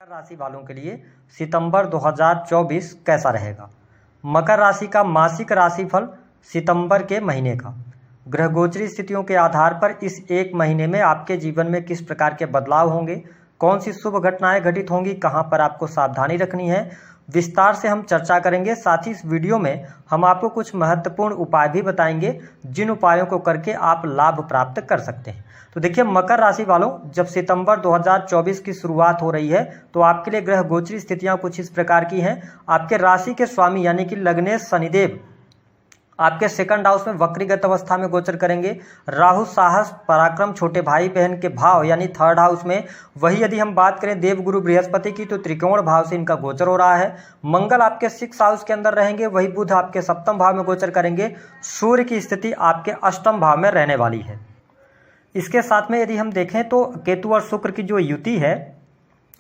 मकर राशि वालों के लिए सितंबर 2024 कैसा रहेगा। मकर राशि का मासिक राशिफल सितंबर के महीने का ग्रह गोचरी स्थितियों के आधार पर इस एक महीने में आपके जीवन में किस प्रकार के बदलाव होंगे, कौन सी शुभ घटनाएं घटित होंगी, कहां पर आपको सावधानी रखनी है, विस्तार से हम चर्चा करेंगे। साथ ही इस वीडियो में हम आपको कुछ महत्वपूर्ण उपाय भी बताएंगे जिन उपायों को करके आप लाभ प्राप्त कर सकते हैं। तो देखिए मकर राशि वालों, जब सितंबर 2024 की शुरुआत हो रही है तो आपके लिए ग्रह गोचरी स्थितियां कुछ इस प्रकार की हैं। आपके राशि के स्वामी यानी कि लग्नेश शनिदेव आपके सेकंड हाउस में वक्रीगत अवस्था में गोचर करेंगे। राहु साहस पराक्रम छोटे भाई बहन के भाव यानी थर्ड हाउस में। वही यदि हम बात करें देवगुरु बृहस्पति की तो त्रिकोण भाव से इनका गोचर हो रहा है। मंगल आपके सिक्स हाउस के अंदर रहेंगे। वही बुध आपके सप्तम भाव में गोचर करेंगे। सूर्य की स्थिति आपके अष्टम भाव में रहने वाली है। इसके साथ में यदि हम देखें तो केतु और शुक्र की जो युति है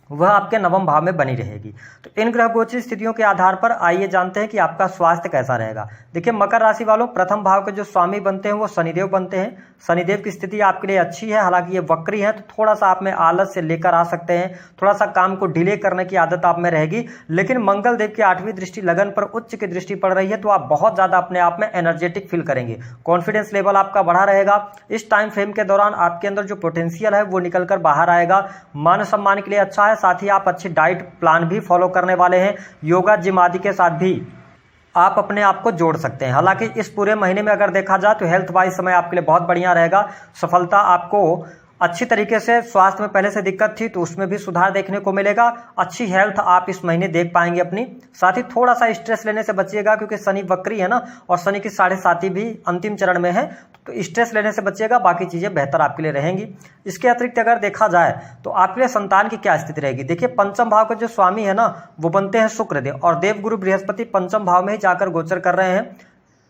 वह आपके नवम भाव में बनी रहेगी। तो इन ग्रह गोचरी स्थितियों के आधार पर आइए जानते हैं कि आपका स्वास्थ्य कैसा रहेगा। देखिए मकर राशि वालों, प्रथम भाव के जो स्वामी बनते हैं वो शनिदेव बनते हैं। शनिदेव की स्थिति आपके लिए अच्छी है, हालांकि ये वक्री है तो थोड़ा सा आप में आलस से लेकर आ सकते हैं, थोड़ा सा काम को डिले करने की आदत आप में रहेगी। लेकिन मंगल देव की 8वीं दृष्टि लगन पर उच्च की दृष्टि पड़ रही है तो आप बहुत ज्यादा अपने आप में एनर्जेटिक फील करेंगे। कॉन्फिडेंस लेवल आपका बढ़ा रहेगा। इस टाइम फ्रेम के दौरान आपके अंदर जो पोटेंशियल है वो निकल कर बाहर आएगा। मान सम्मान के लिए अच्छा है। साथ ही आप अच्छी डाइट प्लान भी फॉलो करने वाले हैं। योगा जिम आदि के साथ भी आप अपने आप को जोड़ सकते हैं। हालांकि इस पूरे महीने में अगर देखा जाए तो हेल्थ वाइज समय आपके लिए बहुत बढ़िया रहेगा। सफलता आपको अच्छी तरीके से, स्वास्थ्य में पहले से दिक्कत थी तो उसमें भी सुधार देखने को मिलेगा। अच्छी हेल्थ आप इस महीने देख पाएंगे अपनी। साथ ही थोड़ा सा स्ट्रेस लेने से बचिएगा क्योंकि शनि वक्री है ना, और शनि की 7.5 भी अंतिम चरण में है तो स्ट्रेस लेने से बचिएगा। बाकी चीजें बेहतर आपके लिए रहेंगी। इसके अतिरिक्त अगर देखा जाए तो आपके लिए संतान की क्या स्थिति रहेगी। देखिए पंचम भाव के जो स्वामी है ना वो बनते हैं शुक्रदेव, और देवगुरु बृहस्पति पंचम भाव में ही जाकर गोचर कर रहे हैं।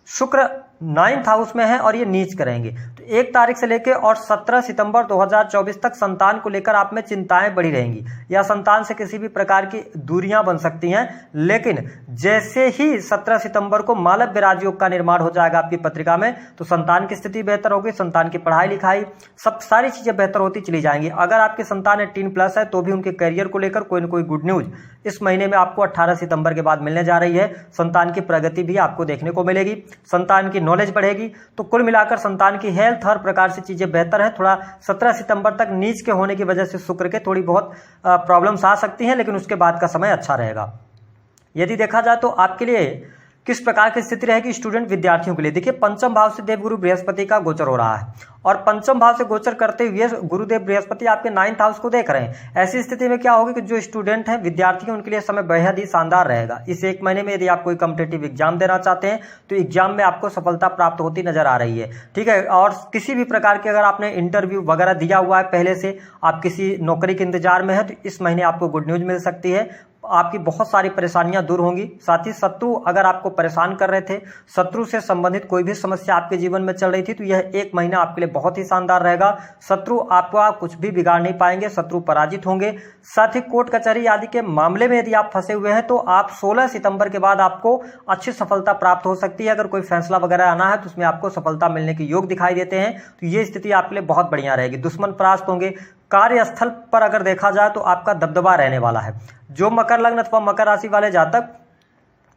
शुक्र 9th हाउस में है और ये नीच करेंगे। तो 1 तारीख से लेकर और 17 सितंबर 2024 तक संतान को लेकर आप में चिंताएं बढ़ी रहेंगी या संतान से किसी भी प्रकार की दूरियां बन सकती हैं। लेकिन जैसे ही 17 सितंबर को मालव विराज योग का निर्माण हो जाएगा आपकी पत्रिका में तो संतान की स्थिति बेहतर होगी। संतान की पढ़ाई लिखाई सब सारी चीजें बेहतर होती चली जाएंगी। अगर आपकी संतान 18+ है तो भी उनके करियर को लेकर कोई न कोई गुड न्यूज इस महीने में आपको 18 सितंबर के बाद मिलने जा रही है। संतान की प्रगति भी आपको देखने को मिलेगी, संतान की नॉलेज बढ़ेगी। तो कुल मिलाकर संतान की हेल्थ हर प्रकार से चीजें बेहतर है। थोड़ा 17 सितंबर तक नीच के होने की वजह से शुक्र के थोड़ी बहुत प्रॉब्लम्स आ सकती हैं, लेकिन उसके बाद का समय अच्छा रहेगा। यदि देखा जाए तो आपके लिए किस प्रकार की स्थिति रहेगी स्टूडेंट विद्यार्थियों के लिए। देखिए पंचम भाव से देवगुरु बृहस्पति का गोचर हो रहा है और पंचम भाव से गोचर करते हुए गुरुदेव बृहस्पति आपके 9th हाउस को देख रहे हैं। ऐसी स्थिति में क्या होगी कि जो स्टूडेंट हैं, विद्यार्थी हैं, उनके लिए समय बेहद ही शानदार रहेगा। इस एक महीने में यदि आप कोई कॉम्पिटिटिव एग्जाम देना चाहते हैं तो एग्जाम में आपको सफलता प्राप्त होती नजर आ रही है। ठीक है, और किसी भी प्रकार के अगर आपने इंटरव्यू वगैरह दिया हुआ है पहले से, आप किसी नौकरी के इंतजार में है तो इस महीने आपको गुड न्यूज मिल सकती है। आपकी बहुत सारी परेशानियां दूर होंगी। साथ ही शत्रु अगर आपको परेशान कर रहे थे, शत्रु से संबंधित कोई भी समस्या आपके जीवन में चल रही थी तो यह एक महीना आपके लिए बहुत ही शानदार रहेगा। शत्रु आपका कुछ भी बिगाड़ नहीं पाएंगे, शत्रु पराजित होंगे। साथ ही कोर्ट कचहरी आदि के मामले में यदि आप फंसे हुए हैं तो आप 16 सितंबर के बाद आपको अच्छी सफलता प्राप्त हो सकती है। अगर कोई फैसला वगैरह आना है तो उसमें आपको सफलता मिलने के योग दिखाई देते हैं। तो ये स्थिति आपके लिए बहुत बढ़िया रहेगी। दुश्मन परास्त होंगे। कार्यस्थल पर अगर देखा जाए तो आपका दबदबा रहने वाला है। जो मकर लग्न अथवा मकर राशि वाले जातक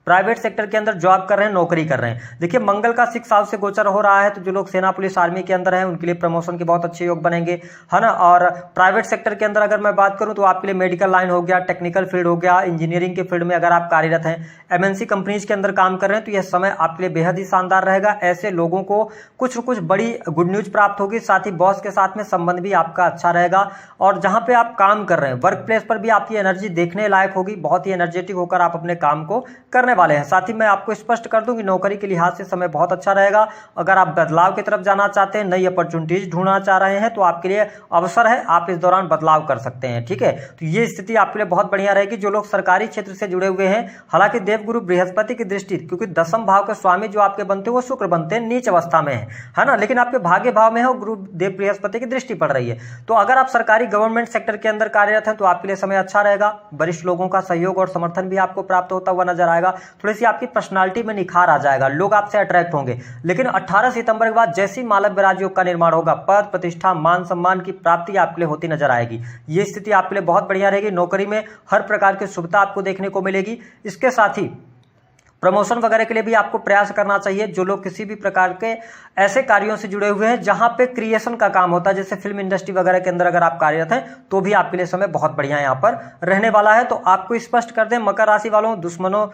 प्राइवेट सेक्टर के अंदर जॉब कर रहे हैं, नौकरी कर रहे हैं, देखिए मंगल का 6 हाउस से गोचर हो रहा है तो जो लोग सेना पुलिस आर्मी के अंदर हैं उनके लिए प्रमोशन के बहुत अच्छे योग बनेंगे, है ना। और प्राइवेट सेक्टर के अंदर अगर मैं बात करूं तो आपके लिए मेडिकल लाइन हो गया, टेक्निकल फील्ड हो गया, इंजीनियरिंग के फील्ड में अगर आप कार्यरत हैं, एमएनसी कंपनीज के अंदर काम कर रहे हैं तो यह समय आपके लिए बेहद ही शानदार रहेगा। ऐसे लोगों को कुछ न कुछ बड़ी गुड न्यूज प्राप्त होगी। साथ ही बॉस के साथ में संबंध भी आपका अच्छा रहेगा और जहां पे आप काम कर रहे हैं वर्क प्लेस पर भी आपकी एनर्जी देखने लायक होगी। बहुत ही एनर्जेटिक होकर आप अपने काम को करने वाले हैं। साथ ही मैं आपको स्पष्ट कर दूं कि नौकरी के लिहाज से समय बहुत अच्छा रहेगा। अगर आप बदलाव की तरफ जाना चाहते हैं, नई अपॉर्चुनिटीज ढूंढना चाह रहे हैं तो आपके लिए अवसर है, आप इस दौरान बदलाव कर सकते हैं। ठीक है, तो ये स्थिति आपके लिए बहुत बढ़िया रहेगी। जो लोग सरकारी क्षेत्र से जुड़े हुए हैं, हालांकि देवगुरु बृहस्पति की दृष्टि, क्योंकि 10th भाव के स्वामी जो आपके बनते हैं वो शुक्र बनते हैं, नीच अवस्था में है ना, लेकिन आपके भाग्य भाव में है और गुरुदेव बृहस्पति की दृष्टि पड़ रही है। तो अगर आप सरकारी गवर्नमेंट सेक्टर के अंदर कार्यरत हैं तो आपके लिए समय अच्छा रहेगा। वरिष्ठ लोगों का सहयोग और समर्थन भी आपको प्राप्त होता हुआ नजर आएगा। थोड़ी सी आपकी पर्सनालिटी में निखार आ जाएगा, लोग आपसे अट्रैक्ट होंगे। लेकिन 18 सितंबर के बाद जैसी मालव विराज योग का निर्माण होगा, पद प्रतिष्ठा मान सम्मान की प्राप्ति आपके लिए होती नजर आएगी। ये स्थिति आपके लिए बहुत बढ़िया रहेगी। नौकरी में हर प्रकार की सुविधा आपको देखने को मिलेगी। इसके साथ ही प्रमोशन वगैरह के लिए भी आपको प्रयास करना चाहिए। जो लोग किसी भी प्रकार के ऐसे कार्यों से जुड़े हुए हैं जहां पे क्रिएशन का काम होता है, जैसे फिल्म इंडस्ट्री वगैरह के अंदर अगर आप कार्यरत हैं, तो भी आपके लिए समय बहुत बढ़िया यहां पर रहने वाला है। तो आपको स्पष्ट कर दें, मकर राशि वालों, दुश्मनों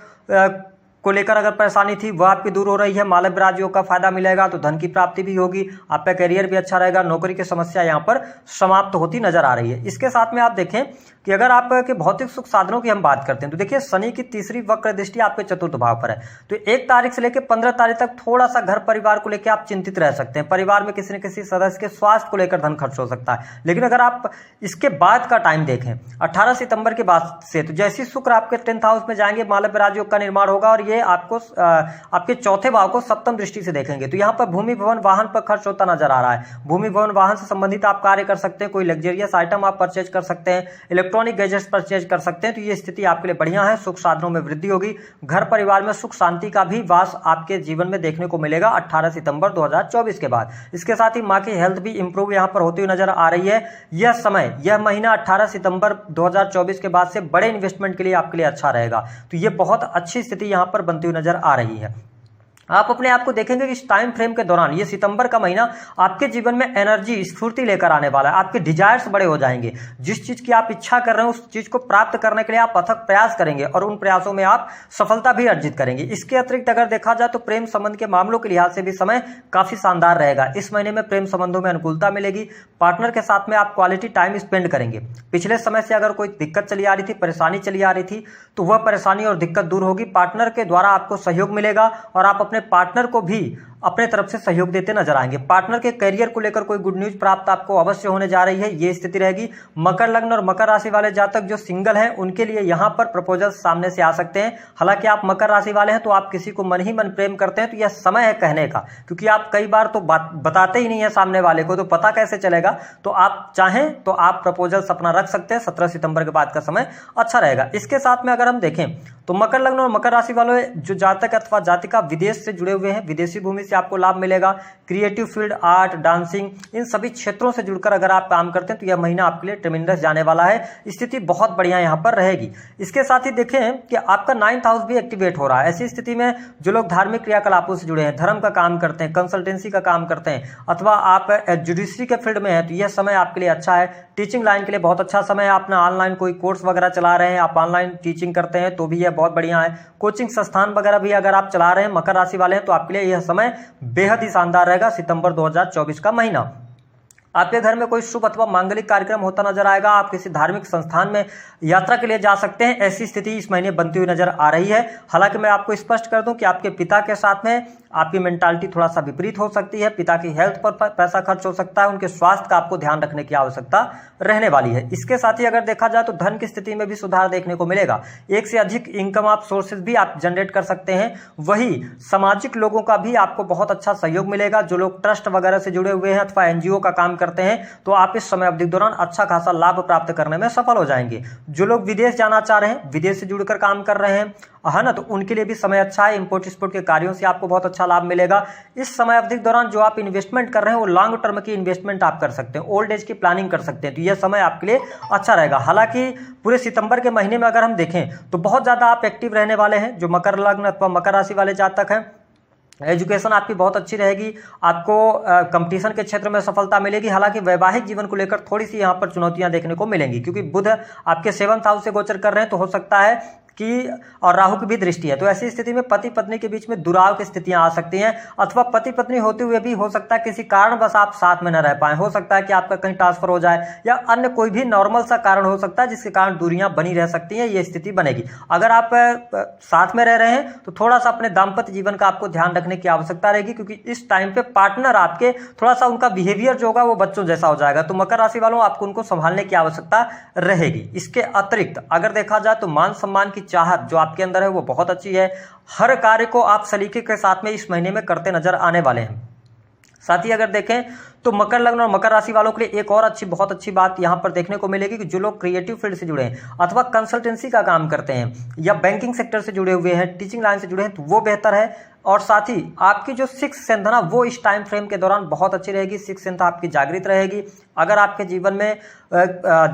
को लेकर अगर परेशानी थी वह आपकी दूर हो रही है। मालव विराज योग का फायदा मिलेगा, तो धन की प्राप्ति भी होगी, आपका करियर भी अच्छा रहेगा, नौकरी की समस्या यहाँ पर समाप्त होती नजर आ रही है। इसके साथ में आप देखें कि अगर आपके भौतिक सुख साधनों की हम बात करते हैं, तो देखिए शनि की तीसरी वक्र दृष्टि आपके चतुर्थ भाव पर है। तो 1 तारीख से लेकर 15 तारीख तक थोड़ा सा घर परिवार को लेकर आप चिंतित रह सकते हैं। परिवार में किसी न किसी सदस्य के स्वास्थ्य को लेकर धन खर्च हो सकता है। लेकिन अगर आप इसके बाद का टाइम देखें, 18 सितंबर के बाद से, तो जैसे शुक्र आपके 10th हाउस में जाएंगे, मालव विराज योग का निर्माण होगा और ये आपको आपके चौथे भाव को सप्तम दृष्टि से देखेंगे। तो यहाँ पर भूमि भवन वाहन पर खर्च होता नजर आ रहा है। भूमि भवन वाहन से संबंधित आप कार्य कर सकते हैं, कोई लग्जरियस आइटम आप परचेज कर सकते हैं, इलेक्ट्रॉनिक गैजेट्स परचेज कर सकते हैं। तो ये स्थिति आपके लिए बढ़िया है। सुख साधनों में वृद्धि होगी। घर परिवार में सुख शांति का भी वास आपके जीवन में देखने को मिलेगा 18 सितंबर 2024 के बाद। इसके साथ ही माँ की हेल्थ भी इंप्रूव यहाँ पर होती हुई नजर आ रही है। यह समय, यह महीना 18 सितंबर 2024 के बाद से बड़े इन्वेस्टमेंट के लिए आपके लिए अच्छा रहेगा। तो ये बहुत अच्छी स्थिति यहाँ पर बनती हुई नजर आ रही है। आप अपने आप को देखेंगे कि इस टाइम फ्रेम के दौरान, ये सितंबर का महीना आपके जीवन में एनर्जी, स्फूर्ति लेकर आने वाला है। आपके डिजायर्स बड़े हो जाएंगे। जिस चीज की आप इच्छा कर रहे हैं उस चीज को प्राप्त करने के लिए आप अथक प्रयास करेंगे और उन प्रयासों में आप सफलता भी अर्जित करेंगे। इसके अतिरिक्त अगर देखा जाए तो प्रेम संबंध के मामलों के लिहाज से भी समय काफी शानदार रहेगा। इस महीने में प्रेम संबंधों में अनुकूलता मिलेगी। पार्टनर के साथ में आप क्वालिटी टाइम स्पेंड करेंगे। पिछले समय से अगर कोई दिक्कत चली आ रही थी, परेशानी चली आ रही थी, तो वह परेशानी और दिक्कत दूर होगी। पार्टनर के द्वारा आपको सहयोग मिलेगा और आप अपने पार्टनर को भी अपने तरफ से सहयोग देते नजर आएंगे। पार्टनर के करियर को लेकर कोई गुड न्यूज प्राप्त आपको अवश्य होने जा रही है, ये स्थिति रहेगी। मकर लग्न और मकर राशि वाले जातक जो सिंगल हैं, उनके लिए यहां पर प्रपोजल सामने से आ सकते हैं। हालांकि आप मकर राशि वाले हैं तो आप किसी को मन ही मन प्रेम करते हैं, तो यह समय है कहने का, क्योंकि आप कई बार तो बात बताते ही नहीं है सामने वाले को, तो पता कैसे चलेगा। तो आप चाहें तो आप प्रपोजल अपना रख सकते हैं। 17 सितंबर के बाद का समय अच्छा रहेगा। इसके साथ में अगर हम देखें तो मकर लग्न और मकर राशि वाले जो जातक अथवा जातिका विदेश से जुड़े हुए हैं, विदेशी भूमि से आपको लाभ मिलेगा। क्रिएटिव फील्ड, आर्ट, डांसिंग, इन सभी क्षेत्रों से जुड़कर अगर आप काम करते हैं तो यह महीना आपके लिए ट्रेमेंडस जाने वाला है। स्थिति बहुत बढ़िया यहां पर रहेगी। इसके साथ ही देखें कि आपका 9th हाउस भी एक्टिवेट हो रहा है। ऐसी स्थिति में जो लोग धार्मिक क्रियाकलापों से जुड़े हैं, धर्म का काम करते हैं, कंसल्टेंसी का काम करते हैं, अथवा आप जुडिशरी के फील्ड में हैं, तो यह समय आपके लिए अच्छा है। टीचिंग लाइन के लिए बहुत अच्छा समय है। आप ऑनलाइन कोई कोर्स वगैरह चला रहे हैं, आप ऑनलाइन टीचिंग करते हैं तो भी यह बहुत बढ़िया है। कोचिंग संस्थान वगैरह भी अगर आप चला रहे हैं, मकर राशि वाले हैं, तो आपके लिए यह समय बेहद ही शानदार रहेगा। सितंबर 2024 का महीना आपके घर में कोई शुभ अथवा मांगलिक कार्यक्रम होता नजर आएगा। आप किसी धार्मिक संस्थान में यात्रा के लिए जा सकते हैं। ऐसी स्थिति इस महीने बनती हुई नजर आ रही है। हालांकि मैं आपको स्पष्ट कर दूं कि आपके पिता के साथ में आपकी मेंटालिटी थोड़ा सा विपरीत हो सकती है। पिता की हेल्थ पर पैसा खर्च हो सकता है। उनके स्वास्थ्य का आपको ध्यान रखने की आवश्यकता रहने वाली है। इसके साथ ही अगर देखा जाए तो धन की स्थिति में भी सुधार देखने को मिलेगा। एक से अधिक इनकम आप सोर्सेज भी आप जनरेट कर सकते हैं। वही सामाजिक लोगों का भी आपको बहुत अच्छा सहयोग मिलेगा। जो लोग ट्रस्ट वगैरह से जुड़े हुए हैं अथवा एनजीओ का काम करते हैं, तो आप इस समय अवधि के दौरान अच्छा खासा लाभ प्राप्त करने में सफल हो जाएंगे। जो लोग विदेश जाना चाह रहे हैं, विदेश से जुड़कर काम कर रहे हैं, है ना, तो उनके लिए भी समय अच्छा है। इंपोर्ट एक्सपोर्ट के कार्यों से आपको बहुत अच्छा लाभ मिलेगा। इस समय अवधि के दौरान जो आप इन्वेस्टमेंट कर रहे हैं वो लॉन्ग टर्म की इन्वेस्टमेंट आप कर सकते हैं, ओल्ड एज की प्लानिंग कर सकते हैं। तो यह समय आपके लिए अच्छा रहेगा। हालांकि पूरे सितंबर के महीने में अगर हम देखें तो बहुत ज्यादा आप एक्टिव रहने वाले हैं। जो मकर लग्न अथवा मकर राशि वाले जातक हैं, एजुकेशन आपकी बहुत अच्छी रहेगी। आपको कंपटीशन के क्षेत्र में सफलता मिलेगी। हालांकि वैवाहिक जीवन को लेकर थोड़ी सी यहाँ पर चुनौतियां देखने को मिलेंगी, क्योंकि बुध आपके 7th हाउस से गोचर कर रहे हैं, तो हो सकता है कि और राहु की भी दृष्टि है। तो ऐसी स्थिति में पति पत्नी के बीच में दुराव की स्थितियां आ सकती हैं, अथवा पति पत्नी होते हुए भी हो सकता है किसी कारण बस आप साथ में न रह पाए। हो सकता है कि आपका कहीं ट्रांसफर हो जाए या अन्य कोई भी नॉर्मल सा कारण हो सकता है जिसके कारण दूरियां बनी रह सकती हैं। ये स्थिति बनेगी। अगर आप साथ में रह रहे हैं तो थोड़ा सा अपने दाम्पत्य जीवन का आपको ध्यान रखने की आवश्यकता रहेगी, क्योंकि इस टाइम पे पार्टनर आपके थोड़ा सा उनका बिहेवियर जो होगा वो बच्चों जैसा हो जाएगा। तो मकर राशि वालों, आपको उनको संभालने की आवश्यकता रहेगी। इसके अतिरिक्त अगर देखा जाए तो मान सम्मान की चाहत जो आपके अंदर है वो बहुत अच्छी है। हर कार्य को आप सलीके के साथ में इस महीने में करते नजर आने वाले हैं। साथ ही अगर देखें तो मकर लग्न और मकर राशि वालों के लिए एक और बहुत अच्छी बात यहाँ पर देखने को मिलेगी कि जो लोग क्रिएटिव फील्ड से जुड़े हैं अथवा कंसल्टेंसी का काम करते हैं या बैंकिंग सेक्टर से जुड़े हुए हैं, टीचिंग लाइन से जुड़े हैं, तो वो बेहतर है। और साथ ही आपकी जो सिक्स सेंथ है ना, वो इस टाइम फ्रेम के दौरान बहुत अच्छी रहेगी। सिक्स सेंथ आपकी जागृत रहेगी। अगर आपके जीवन में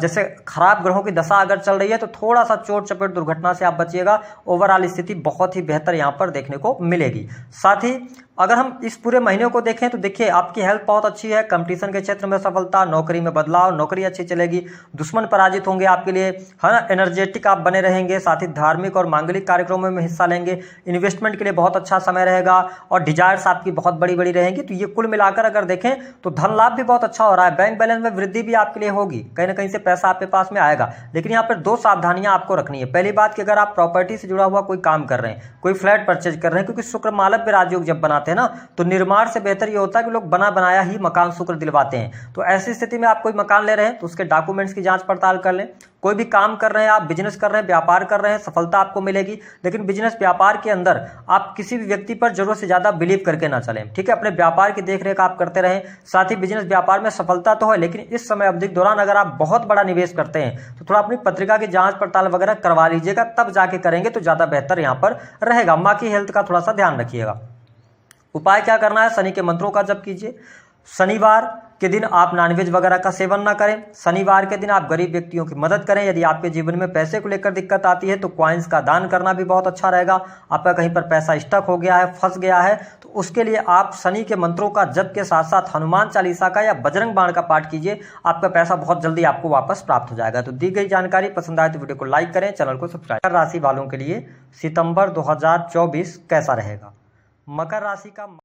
जैसे खराब ग्रहों की दशा अगर चल रही है तो थोड़ा सा चोट चपेट दुर्घटना से आप बचिएगा। ओवरऑल स्थिति बहुत ही बेहतर यहाँ पर देखने को मिलेगी। साथ ही अगर हम इस पूरे महीने को देखें तो देखिए आपकी हेल्थ बहुत अच्छी है। कंपटीशन के क्षेत्र में सफलता, नौकरी में बदलाव, नौकरी अच्छी चलेगी, दुश्मन पराजित होंगे आपके लिए, है ना। एनर्जेटिक आप बने रहेंगे। साथ ही धार्मिक और मांगलिक कार्यक्रमों में हिस्सा लेंगे। इन्वेस्टमेंट के लिए बहुत अच्छा समय रहेगा और डिजायर्स आपकी बहुत बड़ी बड़ी रहेंगी। तो ये कुल मिलाकर अगर देखें तो धन लाभ भी बहुत अच्छा हो रहा है। बैंक बैलेंस में वृद्धि भी आपके लिए होगी, कहीं ना कहीं से पैसा आपके पास में आएगा। लेकिन यहाँ पर दो सावधानियां आपको रखनी है। पहली बात कि अगर आप प्रॉपर्टी से जुड़ा हुआ कोई काम कर रहे हैं, कोई फ्लैट परचेज कर रहे हैं, क्योंकि शुक्र मालव्य राजयोग जब बनाते हैं ना तो निर्माण से बेहतर ये होता है कि लोग बना बनाया ही मकान शुक्र दिलवाते हैं। तो ऐसी स्थिति में आप कोई मकान ले रहे हैं तो उसके डॉक्यूमेंट्स की जांच पड़ताल कर लें। कोई भी काम कर रहे हैं, आप बिजनेस कर रहे हैं, व्यापार कर रहे हैं, सफलता आपको मिलेगी। लेकिन बिजनेस व्यापार के अंदर आप किसी भी व्यक्ति पर जरूरत से ज्यादा बिलीव करके ना चलें, ठीक है। अपने व्यापार की देखरेख आप करते रहें। साथ ही बिजनेस व्यापार में सफलता तो है, लेकिन इस समय अवधि के दौरान अगर आप बहुत बड़ा निवेश करते हैं तो थोड़ा अपनी पत्रिका की जांच पड़ताल वगैरह करवा लीजिएगा, तब जाके करेंगे तो ज्यादा बेहतर यहाँ पर रहेगा। माँ की हेल्थ का थोड़ा सा ध्यान रखिएगा। उपाय क्या करना है? शनि के मंत्रों का जप कीजिए। शनिवार के दिन आप नॉनवेज वगैरह का सेवन ना करें। शनिवार के दिन आप गरीब व्यक्तियों की मदद करें। यदि आपके जीवन में पैसे को लेकर दिक्कत आती है तो कॉइन्स का दान करना भी बहुत अच्छा रहेगा। आपका कहीं पर पैसा स्टक हो गया है, फंस गया है, तो उसके लिए आप शनि के मंत्रों का जप के साथ साथ हनुमान चालीसा का या बजरंग बाण का पाठ कीजिए। आपका पैसा बहुत जल्दी आपको वापस प्राप्त हो जाएगा। तो दी गई जानकारी पसंद आए तो वीडियो को लाइक करें, चैनल को सब्सक्राइब। मकर राशि वालों के लिए सितंबर 2024 कैसा रहेगा? मकर राशि का